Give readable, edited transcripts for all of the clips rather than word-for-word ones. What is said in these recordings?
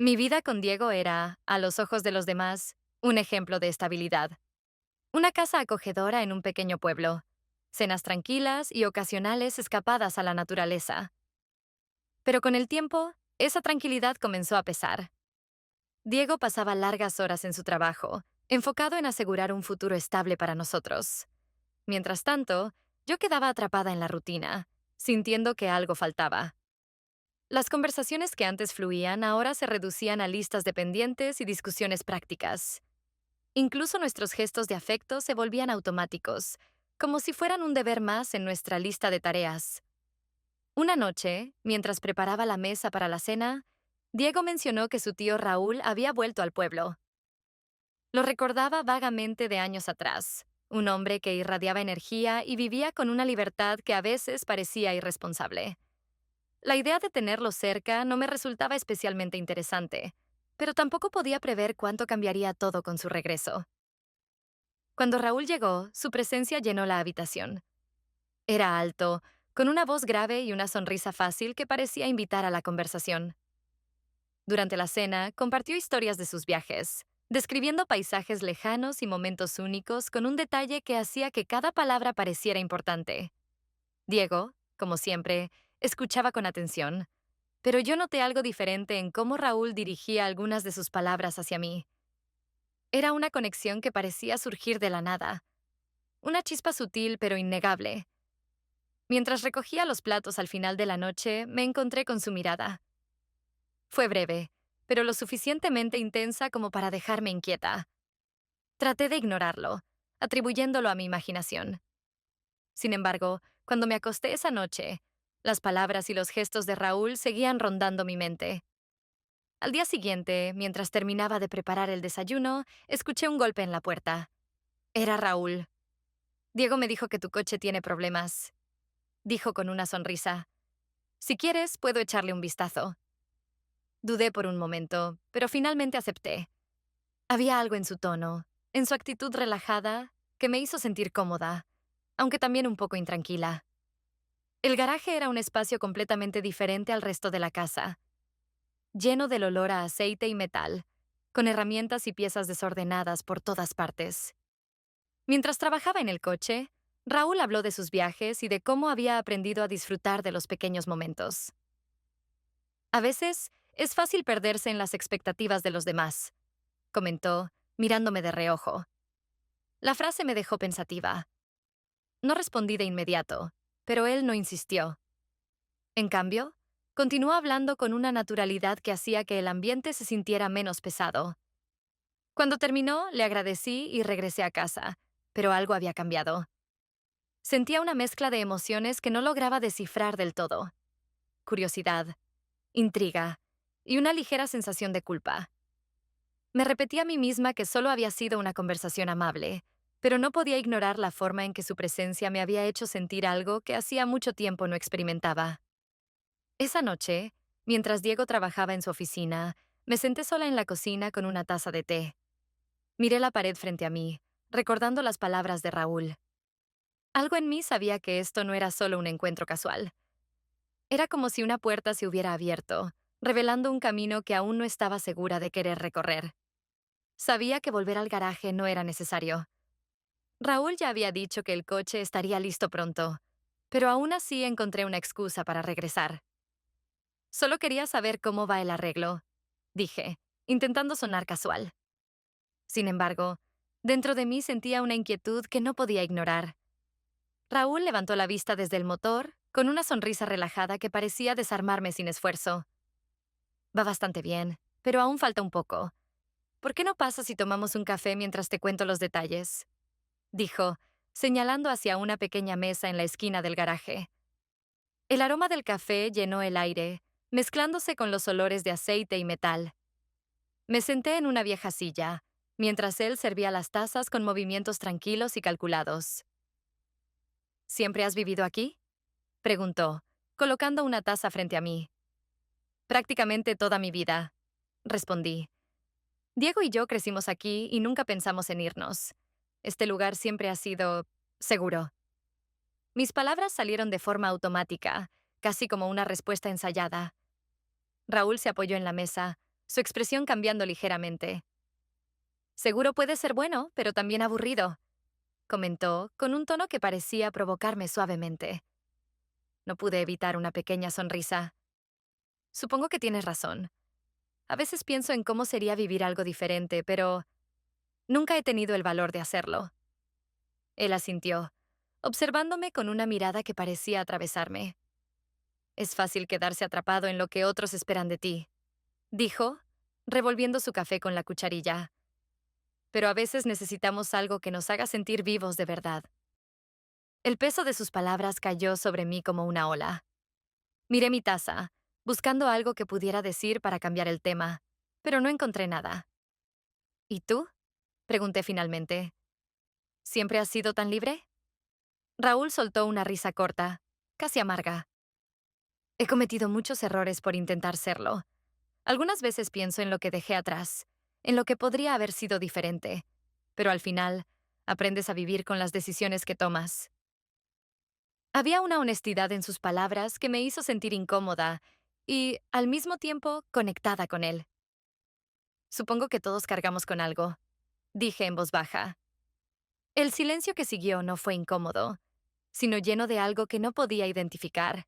Mi vida con Diego era, a los ojos de los demás, un ejemplo de estabilidad. Una casa acogedora en un pequeño pueblo, cenas tranquilas y ocasionales escapadas a la naturaleza. Pero con el tiempo, esa tranquilidad comenzó a pesar. Diego pasaba largas horas en su trabajo, enfocado en asegurar un futuro estable para nosotros. Mientras tanto, yo quedaba atrapada en la rutina, sintiendo que algo faltaba. Las conversaciones que antes fluían ahora se reducían a listas de pendientes y discusiones prácticas. Incluso nuestros gestos de afecto se volvían automáticos, como si fueran un deber más en nuestra lista de tareas. Una noche, mientras preparaba la mesa para la cena, Diego mencionó que su tío Raúl había vuelto al pueblo. Lo recordaba vagamente de años atrás, un hombre que irradiaba energía y vivía con una libertad que a veces parecía irresponsable. La idea de tenerlo cerca no me resultaba especialmente interesante, pero tampoco podía prever cuánto cambiaría todo con su regreso. Cuando Raúl llegó, su presencia llenó la habitación. Era alto, con una voz grave y una sonrisa fácil que parecía invitar a la conversación. Durante la cena, compartió historias de sus viajes, describiendo paisajes lejanos y momentos únicos con un detalle que hacía que cada palabra pareciera importante. Diego, como siempre, escuchaba con atención, pero yo noté algo diferente en cómo Raúl dirigía algunas de sus palabras hacia mí. Era una conexión que parecía surgir de la nada, una chispa sutil pero innegable. Mientras recogía los platos al final de la noche, me encontré con su mirada. Fue breve, pero lo suficientemente intensa como para dejarme inquieta. Traté de ignorarlo, atribuyéndolo a mi imaginación. Sin embargo, cuando me acosté esa noche, las palabras y los gestos de Raúl seguían rondando mi mente. Al día siguiente, mientras terminaba de preparar el desayuno, escuché un golpe en la puerta. Era Raúl. Diego me dijo que tu coche tiene problemas, dijo con una sonrisa. Si quieres, puedo echarle un vistazo. Dudé por un momento, pero finalmente acepté. Había algo en su tono, en su actitud relajada, que me hizo sentir cómoda, aunque también un poco intranquila. El garaje era un espacio completamente diferente al resto de la casa, lleno del olor a aceite y metal, con herramientas y piezas desordenadas por todas partes. Mientras trabajaba en el coche, Raúl habló de sus viajes y de cómo había aprendido a disfrutar de los pequeños momentos. A veces, es fácil perderse en las expectativas de los demás, comentó, mirándome de reojo. La frase me dejó pensativa. No respondí de inmediato, pero él no insistió. En cambio, continuó hablando con una naturalidad que hacía que el ambiente se sintiera menos pesado. Cuando terminó, le agradecí y regresé a casa, pero algo había cambiado. Sentía una mezcla de emociones que no lograba descifrar del todo. Curiosidad, intriga y una ligera sensación de culpa. Me repetí a mí misma que solo había sido una conversación amable, pero no podía ignorar la forma en que su presencia me había hecho sentir algo que hacía mucho tiempo no experimentaba. Esa noche, mientras Diego trabajaba en su oficina, me senté sola en la cocina con una taza de té. Miré la pared frente a mí, recordando las palabras de Raúl. Algo en mí sabía que esto no era solo un encuentro casual. Era como si una puerta se hubiera abierto, revelando un camino que aún no estaba segura de querer recorrer. Sabía que volver al garaje no era necesario. Raúl ya había dicho que el coche estaría listo pronto, pero aún así encontré una excusa para regresar. Solo quería saber cómo va el arreglo, dije, intentando sonar casual. Sin embargo, dentro de mí sentía una inquietud que no podía ignorar. Raúl levantó la vista desde el motor, con una sonrisa relajada que parecía desarmarme sin esfuerzo. Va bastante bien, pero aún falta un poco. ¿Por qué no pasas y tomamos un café mientras te cuento los detalles?, dijo, señalando hacia una pequeña mesa en la esquina del garaje. El aroma del café llenó el aire, mezclándose con los olores de aceite y metal. Me senté en una vieja silla, mientras él servía las tazas con movimientos tranquilos y calculados. ¿Siempre has vivido aquí?, preguntó, colocando una taza frente a mí. Prácticamente toda mi vida, respondí. Diego y yo crecimos aquí y nunca pensamos en irnos. Este lugar siempre ha sido seguro. Mis palabras salieron de forma automática, casi como una respuesta ensayada. Raúl se apoyó en la mesa, su expresión cambiando ligeramente. Seguro puede ser bueno, pero también aburrido, comentó con un tono que parecía provocarme suavemente. No pude evitar una pequeña sonrisa. Supongo que tienes razón. A veces pienso en cómo sería vivir algo diferente, pero nunca he tenido el valor de hacerlo. Él asintió, observándome con una mirada que parecía atravesarme. Es fácil quedarse atrapado en lo que otros esperan de ti, dijo, revolviendo su café con la cucharilla. Pero a veces necesitamos algo que nos haga sentir vivos de verdad. El peso de sus palabras cayó sobre mí como una ola. Miré mi taza, buscando algo que pudiera decir para cambiar el tema, pero no encontré nada. ¿Y tú? Pregunté finalmente. ¿Siempre has sido tan libre? Raúl soltó una risa corta, casi amarga. He cometido muchos errores por intentar serlo. Algunas veces pienso en lo que dejé atrás, en lo que podría haber sido diferente, pero al final, aprendes a vivir con las decisiones que tomas. Había una honestidad en sus palabras que me hizo sentir incómoda y, al mismo tiempo, conectada con él. Supongo que todos cargamos con algo, dije en voz baja. El silencio que siguió no fue incómodo, sino lleno de algo que no podía identificar.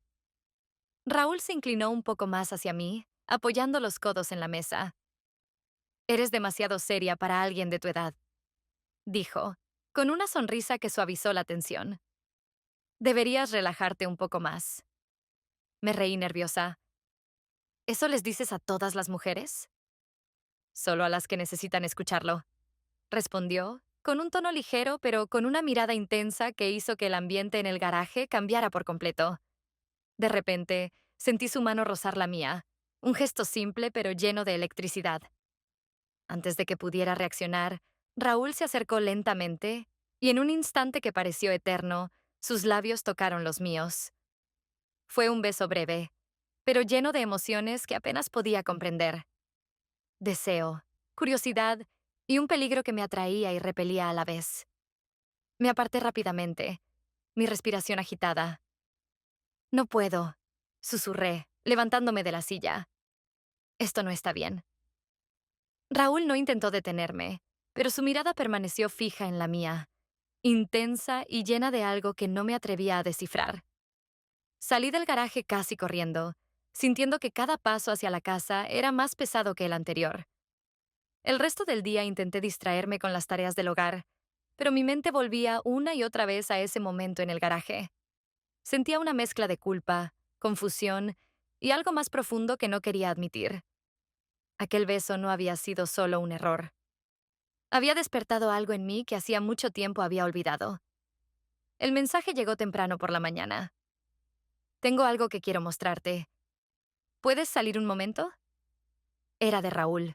Raúl se inclinó un poco más hacia mí, apoyando los codos en la mesa. Eres demasiado seria para alguien de tu edad, dijo, con una sonrisa que suavizó la tensión. Deberías relajarte un poco más. Me reí nerviosa. ¿Eso les dices a todas las mujeres? Solo a las que necesitan escucharlo, respondió, con un tono ligero pero con una mirada intensa que hizo que el ambiente en el garaje cambiara por completo. De repente, sentí su mano rozar la mía, un gesto simple pero lleno de electricidad. Antes de que pudiera reaccionar, Raúl se acercó lentamente y en un instante que pareció eterno, sus labios tocaron los míos. Fue un beso breve, pero lleno de emociones que apenas podía comprender. Deseo, curiosidad y un peligro que me atraía y repelía a la vez. Me aparté rápidamente, mi respiración agitada. No puedo, susurré, levantándome de la silla. Esto no está bien. Raúl no intentó detenerme, pero su mirada permaneció fija en la mía, intensa y llena de algo que no me atrevía a descifrar. Salí del garaje casi corriendo, sintiendo que cada paso hacia la casa era más pesado que el anterior. El resto del día intenté distraerme con las tareas del hogar, pero mi mente volvía una y otra vez a ese momento en el garaje. Sentía una mezcla de culpa, confusión y algo más profundo que no quería admitir. Aquel beso no había sido solo un error. Había despertado algo en mí que hacía mucho tiempo había olvidado. El mensaje llegó temprano por la mañana. Tengo algo que quiero mostrarte. ¿Puedes salir un momento? Era de Raúl.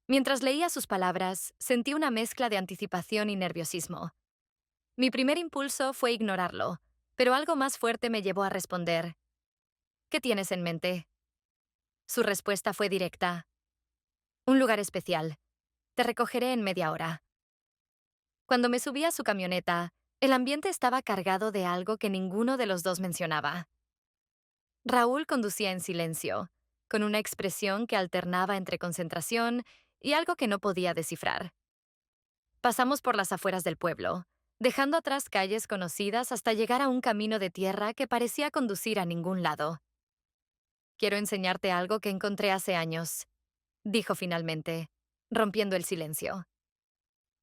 Mientras leía sus palabras, sentí una mezcla de anticipación y nerviosismo. Mi primer impulso fue ignorarlo, pero algo más fuerte me llevó a responder. ¿Qué tienes en mente? Su respuesta fue directa. Un lugar especial. Te recogeré en media hora. Cuando me subí a su camioneta, el ambiente estaba cargado de algo que ninguno de los dos mencionaba. Raúl conducía en silencio, con una expresión que alternaba entre concentración y algo que no podía descifrar. Pasamos por las afueras del pueblo, dejando atrás calles conocidas hasta llegar a un camino de tierra que parecía conducir a ningún lado. Quiero enseñarte algo que encontré hace años, dijo finalmente, rompiendo el silencio.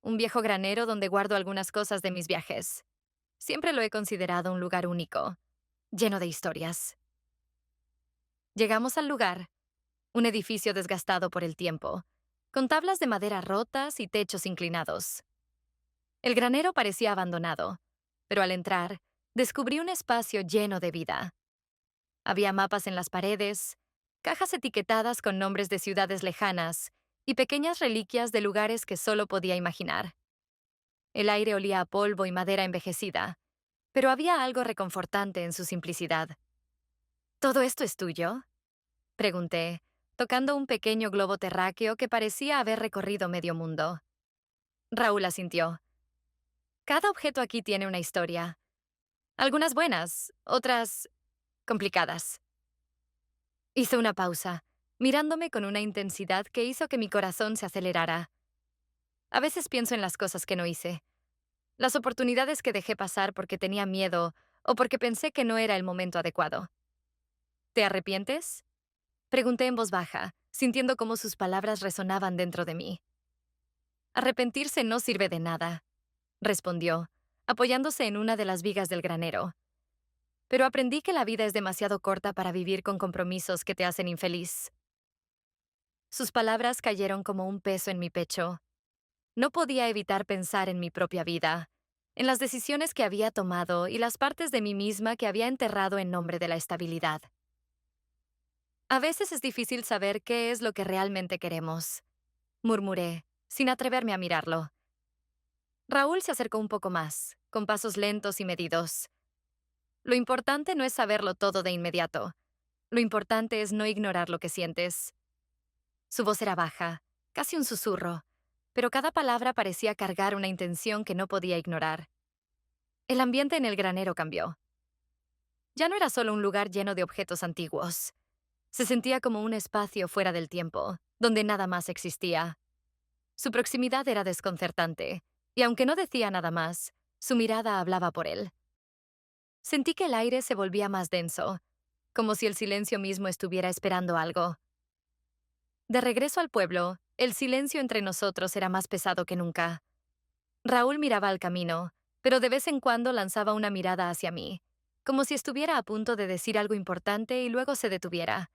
Un viejo granero donde guardo algunas cosas de mis viajes. Siempre lo he considerado un lugar único, lleno de historias. Llegamos al lugar, un edificio desgastado por el tiempo, con tablas de madera rotas y techos inclinados. El granero parecía abandonado, pero al entrar, descubrí un espacio lleno de vida. Había mapas en las paredes, cajas etiquetadas con nombres de ciudades lejanas y pequeñas reliquias de lugares que solo podía imaginar. El aire olía a polvo y madera envejecida, pero había algo reconfortante en su simplicidad. ¿Todo esto es tuyo?, pregunté, tocando un pequeño globo terráqueo que parecía haber recorrido medio mundo. Raúl asintió. Cada objeto aquí tiene una historia. Algunas buenas, otras complicadas. Hizo una pausa, mirándome con una intensidad que hizo que mi corazón se acelerara. A veces pienso en las cosas que no hice, las oportunidades que dejé pasar porque tenía miedo o porque pensé que no era el momento adecuado. ¿Te arrepientes? Pregunté en voz baja, sintiendo cómo sus palabras resonaban dentro de mí. Arrepentirse no sirve de nada, respondió, apoyándose en una de las vigas del granero. Pero aprendí que la vida es demasiado corta para vivir con compromisos que te hacen infeliz. Sus palabras cayeron como un peso en mi pecho. No podía evitar pensar en mi propia vida, en las decisiones que había tomado y las partes de mí misma que había enterrado en nombre de la estabilidad. A veces es difícil saber qué es lo que realmente queremos, murmuré, sin atreverme a mirarlo. Raúl se acercó un poco más, con pasos lentos y medidos. Lo importante no es saberlo todo de inmediato. Lo importante es no ignorar lo que sientes. Su voz era baja, casi un susurro, pero cada palabra parecía cargar una intención que no podía ignorar. El ambiente en el granero cambió. Ya no era solo un lugar lleno de objetos antiguos. Se sentía como un espacio fuera del tiempo, donde nada más existía. Su proximidad era desconcertante, y aunque no decía nada más, su mirada hablaba por él. Sentí que el aire se volvía más denso, como si el silencio mismo estuviera esperando algo. De regreso al pueblo, el silencio entre nosotros era más pesado que nunca. Raúl miraba al camino, pero de vez en cuando lanzaba una mirada hacia mí, como si estuviera a punto de decir algo importante y luego se detuviera.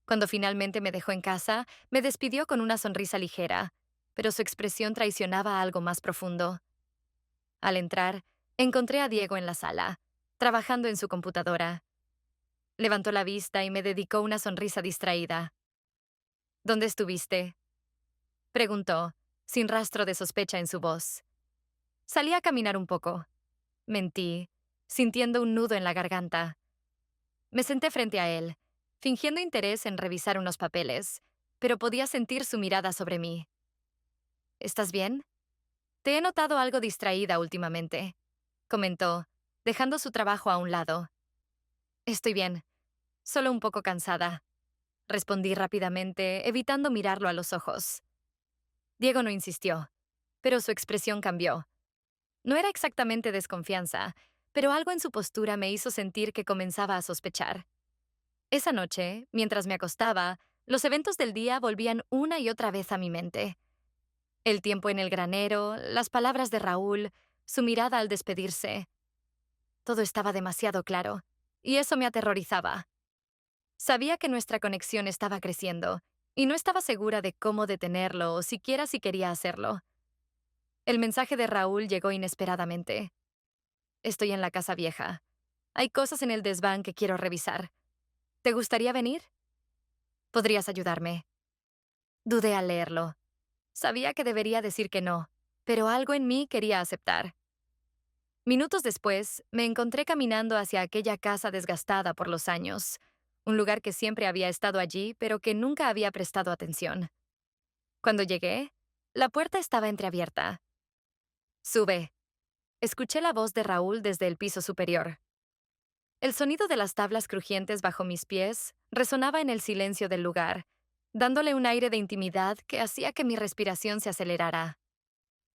Cuando finalmente me dejó en casa, me despidió con una sonrisa ligera, pero su expresión traicionaba algo más profundo. Al entrar, encontré a Diego en la sala, trabajando en su computadora. Levantó la vista y me dedicó una sonrisa distraída. ¿Dónde estuviste?, preguntó, sin rastro de sospecha en su voz. Salí a caminar un poco. Mentí, sintiendo un nudo en la garganta. Me senté frente a él, fingiendo interés en revisar unos papeles, pero podía sentir su mirada sobre mí. ¿Estás bien? Te he notado algo distraída últimamente, comentó, dejando su trabajo a un lado. Estoy bien, solo un poco cansada, respondí rápidamente, evitando mirarlo a los ojos. Diego no insistió, pero su expresión cambió. No era exactamente desconfianza, pero algo en su postura me hizo sentir que comenzaba a sospechar. Esa noche, mientras me acostaba, los eventos del día volvían una y otra vez a mi mente. El tiempo en el granero, las palabras de Raúl, su mirada al despedirse. Todo estaba demasiado claro, y eso me aterrorizaba. Sabía que nuestra conexión estaba creciendo, y no estaba segura de cómo detenerlo o siquiera si quería hacerlo. El mensaje de Raúl llegó inesperadamente. Estoy en la casa vieja. Hay cosas en el desván que quiero revisar. ¿Te gustaría venir? Podrías ayudarme. Dudé al leerlo. Sabía que debería decir que no, pero algo en mí quería aceptar. Minutos después, me encontré caminando hacia aquella casa desgastada por los años, un lugar que siempre había estado allí, pero que nunca había prestado atención. Cuando llegué, la puerta estaba entreabierta. Sube. Escuché la voz de Raúl desde el piso superior. El sonido de las tablas crujientes bajo mis pies resonaba en el silencio del lugar, dándole un aire de intimidad que hacía que mi respiración se acelerara.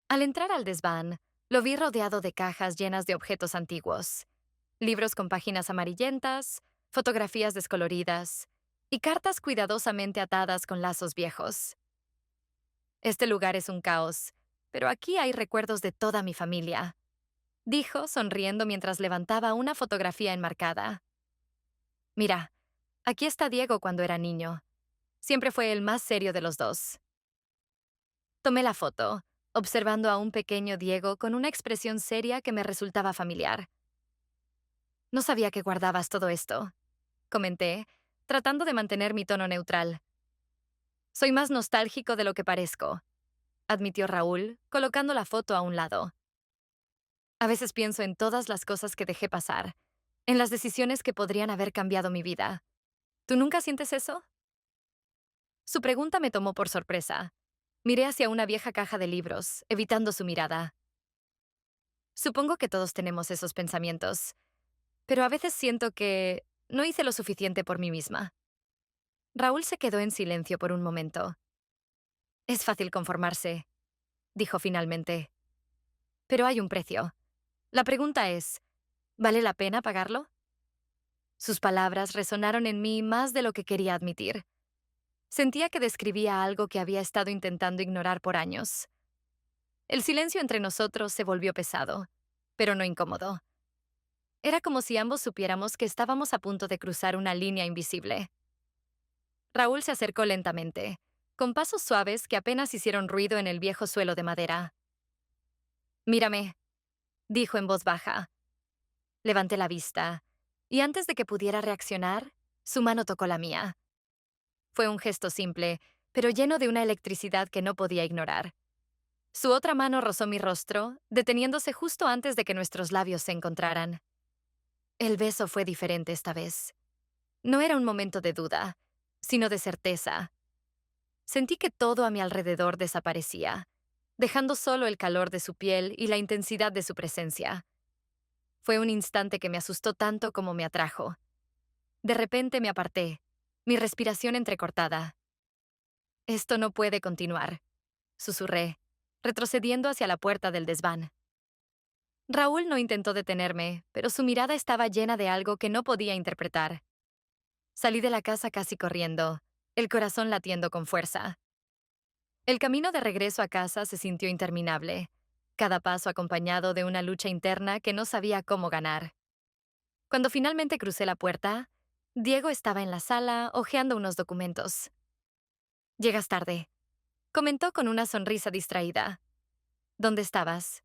Al entrar al desván, lo vi rodeado de cajas llenas de objetos antiguos, libros con páginas amarillentas, fotografías descoloridas y cartas cuidadosamente atadas con lazos viejos. Este lugar es un caos, pero aquí hay recuerdos de toda mi familia, dijo, sonriendo mientras levantaba una fotografía enmarcada. Mira, aquí está Diego cuando era niño. Siempre fue el más serio de los dos. Tomé la foto, observando a un pequeño Diego con una expresión seria que me resultaba familiar. No sabía que guardabas todo esto, comenté, tratando de mantener mi tono neutral. Soy más nostálgico de lo que parezco, admitió Raúl, colocando la foto a un lado. A veces pienso en todas las cosas que dejé pasar, en las decisiones que podrían haber cambiado mi vida. ¿Tú nunca sientes eso? Su pregunta me tomó por sorpresa. Miré hacia una vieja caja de libros, evitando su mirada. Supongo que todos tenemos esos pensamientos, pero a veces siento que no hice lo suficiente por mí misma. Raúl se quedó en silencio por un momento. Es fácil conformarse, dijo finalmente. Pero hay un precio. La pregunta es, ¿vale la pena pagarlo? Sus palabras resonaron en mí más de lo que quería admitir. Sentía que describía algo que había estado intentando ignorar por años. El silencio entre nosotros se volvió pesado, pero no incómodo. Era como si ambos supiéramos que estábamos a punto de cruzar una línea invisible. Raúl se acercó lentamente, con pasos suaves que apenas hicieron ruido en el viejo suelo de madera. Mírame, dijo en voz baja. Levanté la vista, y antes de que pudiera reaccionar, su mano tocó la mía. Fue un gesto simple, pero lleno de una electricidad que no podía ignorar. Su otra mano rozó mi rostro, deteniéndose justo antes de que nuestros labios se encontraran. El beso fue diferente esta vez. No era un momento de duda, sino de certeza. Sentí que todo a mi alrededor desaparecía, dejando solo el calor de su piel y la intensidad de su presencia. Fue un instante que me asustó tanto como me atrajo. De repente me aparté, mi respiración entrecortada. Esto no puede continuar, susurré, retrocediendo hacia la puerta del desván. Raúl no intentó detenerme, pero su mirada estaba llena de algo que no podía interpretar. Salí de la casa casi corriendo, el corazón latiendo con fuerza. El camino de regreso a casa se sintió interminable, cada paso acompañado de una lucha interna que no sabía cómo ganar. Cuando finalmente crucé la puerta, Diego estaba en la sala hojeando unos documentos. Llegas tarde, comentó con una sonrisa distraída. ¿Dónde estabas?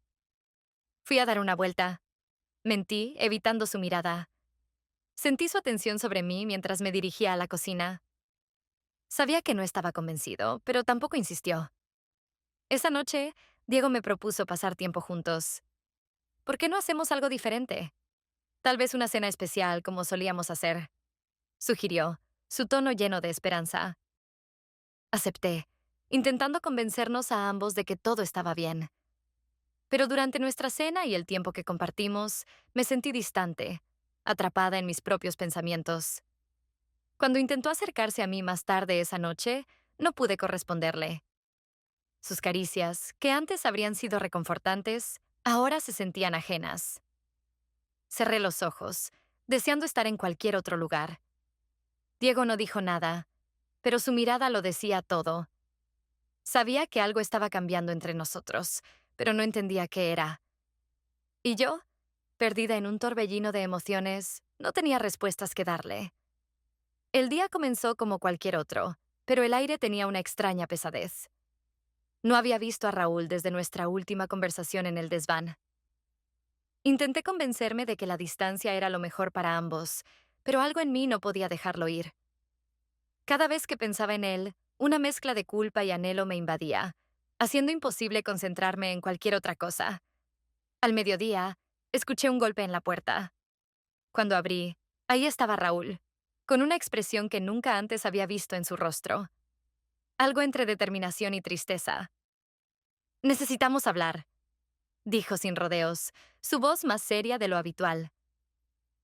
Fui a dar una vuelta. Mentí, evitando su mirada. Sentí su atención sobre mí mientras me dirigía a la cocina. Sabía que no estaba convencido, pero tampoco insistió. Esa noche, Diego me propuso pasar tiempo juntos. ¿Por qué no hacemos algo diferente? Tal vez una cena especial como solíamos hacer, sugirió, su tono lleno de esperanza. Acepté, intentando convencernos a ambos de que todo estaba bien. Pero durante nuestra cena y el tiempo que compartimos, me sentí distante, atrapada en mis propios pensamientos. Cuando intentó acercarse a mí más tarde esa noche, no pude corresponderle. Sus caricias, que antes habrían sido reconfortantes, ahora se sentían ajenas. Cerré los ojos, deseando estar en cualquier otro lugar. Diego no dijo nada, pero su mirada lo decía todo. Sabía que algo estaba cambiando entre nosotros, pero no entendía qué era. Y yo, perdida en un torbellino de emociones, no tenía respuestas que darle. El día comenzó como cualquier otro, pero el aire tenía una extraña pesadez. No había visto a Raúl desde nuestra última conversación en el desván. Intenté convencerme de que la distancia era lo mejor para ambos, pero algo en mí no podía dejarlo ir. Cada vez que pensaba en él, una mezcla de culpa y anhelo me invadía, haciendo imposible concentrarme en cualquier otra cosa. Al mediodía, escuché un golpe en la puerta. Cuando abrí, ahí estaba Raúl, con una expresión que nunca antes había visto en su rostro. Algo entre determinación y tristeza. Necesitamos hablar, dijo sin rodeos, su voz más seria de lo habitual.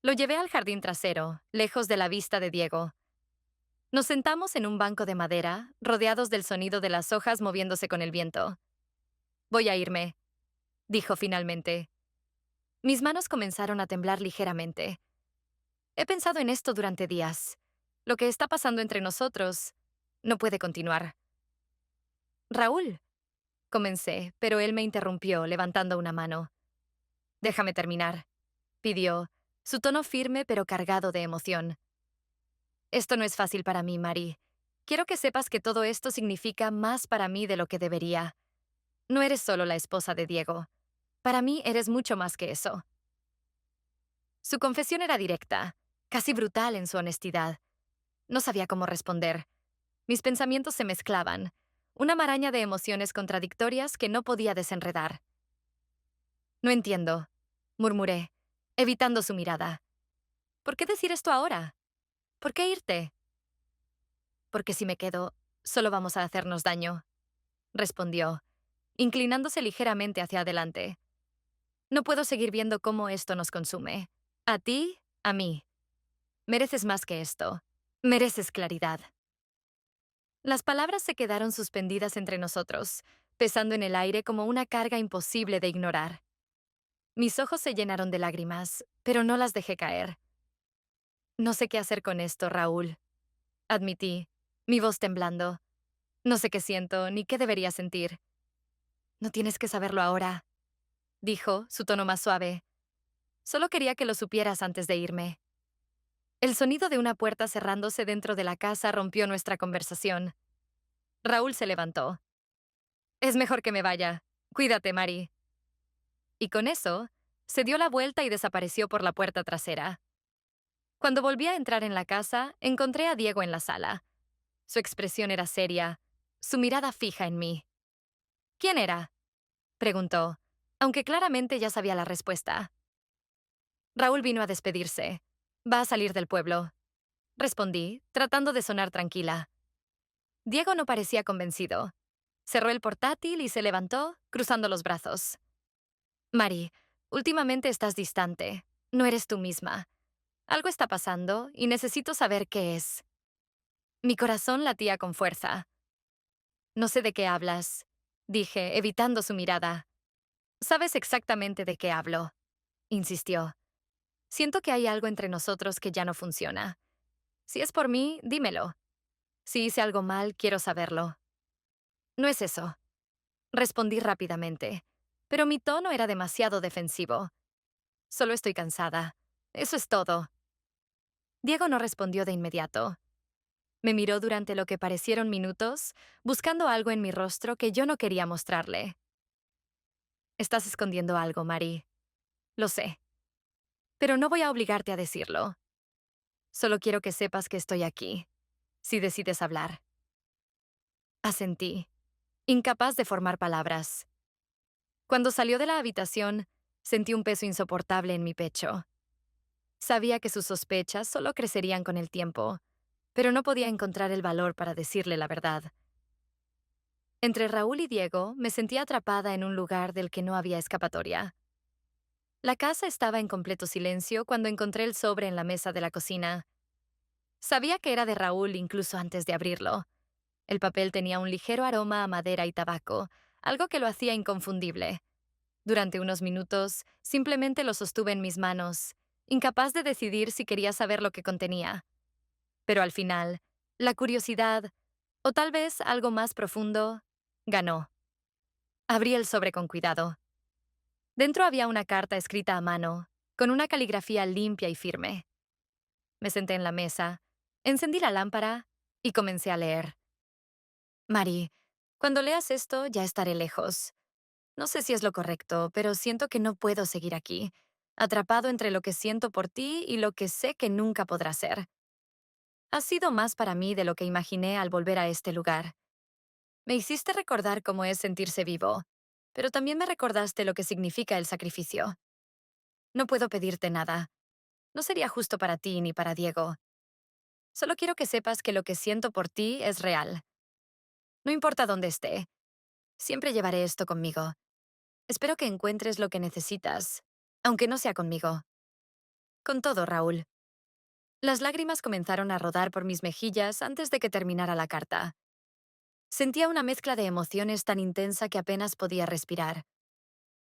Lo llevé al jardín trasero, lejos de la vista de Diego. Nos sentamos en un banco de madera, rodeados del sonido de las hojas moviéndose con el viento. Voy a irme, dijo finalmente. Mis manos comenzaron a temblar ligeramente. He pensado en esto durante días. Lo que está pasando entre nosotros no puede continuar. Raúl, comencé, pero él me interrumpió, levantando una mano. Déjame terminar, pidió, su tono firme pero cargado de emoción. Esto no es fácil para mí, Mari. Quiero que sepas que todo esto significa más para mí de lo que debería. No eres solo la esposa de Diego. Para mí eres mucho más que eso. Su confesión era directa, casi brutal en su honestidad. No sabía cómo responder. Mis pensamientos se mezclaban, una maraña de emociones contradictorias que no podía desenredar. No entiendo, murmuré, evitando su mirada. ¿Por qué decir esto ahora? ¿Por qué irte? Porque si me quedo, solo vamos a hacernos daño, respondió, inclinándose ligeramente hacia adelante. No puedo seguir viendo cómo esto nos consume. A ti, a mí. Mereces más que esto. Mereces claridad. Las palabras se quedaron suspendidas entre nosotros, pesando en el aire como una carga imposible de ignorar. Mis ojos se llenaron de lágrimas, pero no las dejé caer. No sé qué hacer con esto, Raúl, admití, mi voz temblando. No sé qué siento, ni qué debería sentir. No tienes que saberlo ahora, dijo, su tono más suave. Solo quería que lo supieras antes de irme. El sonido de una puerta cerrándose dentro de la casa rompió nuestra conversación. Raúl se levantó. Es mejor que me vaya. Cuídate, Mari. Y con eso, se dio la vuelta y desapareció por la puerta trasera. Cuando volví a entrar en la casa, encontré a Diego en la sala. Su expresión era seria, su mirada fija en mí. ¿Quién era?, preguntó, aunque claramente ya sabía la respuesta. Raúl vino a despedirse. Va a salir del pueblo, respondí, tratando de sonar tranquila. Diego no parecía convencido. Cerró el portátil y se levantó, cruzando los brazos. Mari, últimamente estás distante. No eres tú misma. Algo está pasando y necesito saber qué es. Mi corazón latía con fuerza. No sé de qué hablas, dije, evitando su mirada. Sabes exactamente de qué hablo, insistió. Siento que hay algo entre nosotros que ya no funciona. Si es por mí, dímelo. Si hice algo mal, quiero saberlo. No es eso, respondí rápidamente, pero mi tono era demasiado defensivo. Solo estoy cansada. Eso es todo. Diego no respondió de inmediato. Me miró durante lo que parecieron minutos, buscando algo en mi rostro que yo no quería mostrarle. Estás escondiendo algo, Mari. Lo sé. Pero no voy a obligarte a decirlo. Solo quiero que sepas que estoy aquí, si decides hablar. Asentí, incapaz de formar palabras. Cuando salió de la habitación, sentí un peso insoportable en mi pecho. Sabía que sus sospechas solo crecerían con el tiempo, pero no podía encontrar el valor para decirle la verdad. Entre Raúl y Diego, me sentía atrapada en un lugar del que no había escapatoria. La casa estaba en completo silencio cuando encontré el sobre en la mesa de la cocina. Sabía que era de Raúl incluso antes de abrirlo. El papel tenía un ligero aroma a madera y tabaco, algo que lo hacía inconfundible. Durante unos minutos, simplemente lo sostuve en mis manos, incapaz de decidir si quería saber lo que contenía. Pero al final, la curiosidad, o tal vez algo más profundo, ganó. Abrí el sobre con cuidado. Dentro había una carta escrita a mano, con una caligrafía limpia y firme. Me senté en la mesa, encendí la lámpara y comencé a leer. Mari, cuando leas esto ya estaré lejos. No sé si es lo correcto, pero siento que no puedo seguir aquí, atrapado entre lo que siento por ti y lo que sé que nunca podrá ser. Has sido más para mí de lo que imaginé al volver a este lugar. Me hiciste recordar cómo es sentirse vivo, pero también me recordaste lo que significa el sacrificio. No puedo pedirte nada. No sería justo para ti ni para Diego. Solo quiero que sepas que lo que siento por ti es real. No importa dónde esté, siempre llevaré esto conmigo. Espero que encuentres lo que necesitas, aunque no sea conmigo. Con todo, Raúl. Las lágrimas comenzaron a rodar por mis mejillas antes de que terminara la carta. Sentía una mezcla de emociones tan intensa que apenas podía respirar.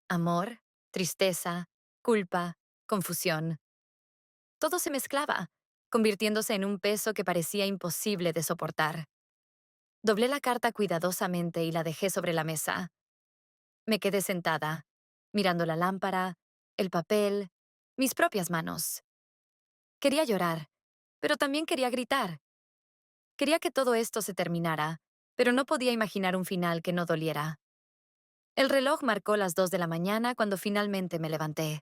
Amor, tristeza, culpa, confusión. Todo se mezclaba, convirtiéndose en un peso que parecía imposible de soportar. Doblé la carta cuidadosamente y la dejé sobre la mesa. Me quedé sentada, mirando la lámpara, el papel, mis propias manos. Quería llorar, pero también quería gritar. Quería que todo esto se terminara, pero no podía imaginar un final que no doliera. El reloj marcó las 2 de la mañana cuando finalmente me levanté.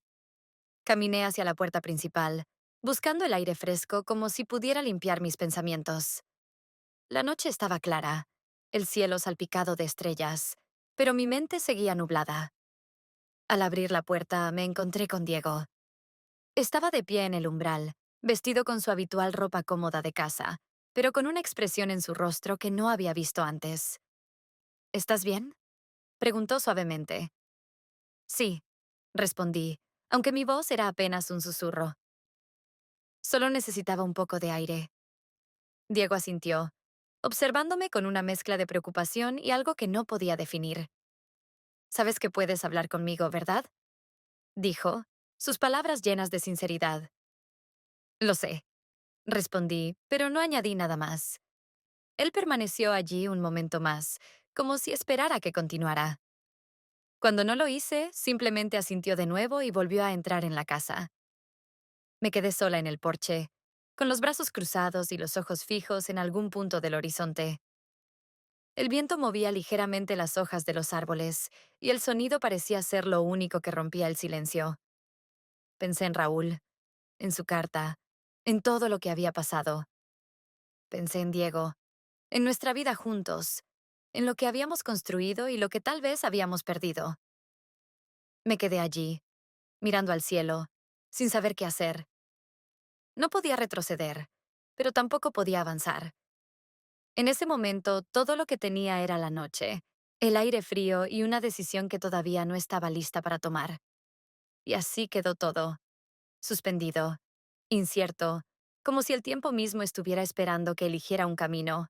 Caminé hacia la puerta principal, buscando el aire fresco como si pudiera limpiar mis pensamientos. La noche estaba clara, el cielo salpicado de estrellas, pero mi mente seguía nublada. Al abrir la puerta me encontré con Diego. Estaba de pie en el umbral, vestido con su habitual ropa cómoda de casa, pero con una expresión en su rostro que no había visto antes. ¿Estás bien?, preguntó suavemente. Sí, respondí, aunque mi voz era apenas un susurro. Solo necesitaba un poco de aire. Diego asintió. observándome con una mezcla de preocupación y algo que no podía definir. Sabes que puedes hablar conmigo, ¿verdad? Dijo, sus palabras llenas de sinceridad. Lo sé, respondí, pero no añadí nada más. Él permaneció allí un momento más, como si esperara que continuara. Cuando no lo hice, simplemente asintió de nuevo y volvió a entrar en la casa. Me quedé sola en el porche, con los brazos cruzados y los ojos fijos en algún punto del horizonte. El viento movía ligeramente las hojas de los árboles, y el sonido parecía ser lo único que rompía el silencio. Pensé en Raúl, en su carta, en todo lo que había pasado. Pensé en Diego, en nuestra vida juntos, en lo que habíamos construido y lo que tal vez habíamos perdido. Me quedé allí, mirando al cielo, sin saber qué hacer. No podía retroceder, pero tampoco podía avanzar. En ese momento, todo lo que tenía era la noche, el aire frío y una decisión que todavía no estaba lista para tomar. Y así quedó todo, suspendido, incierto, como si el tiempo mismo estuviera esperando que eligiera un camino.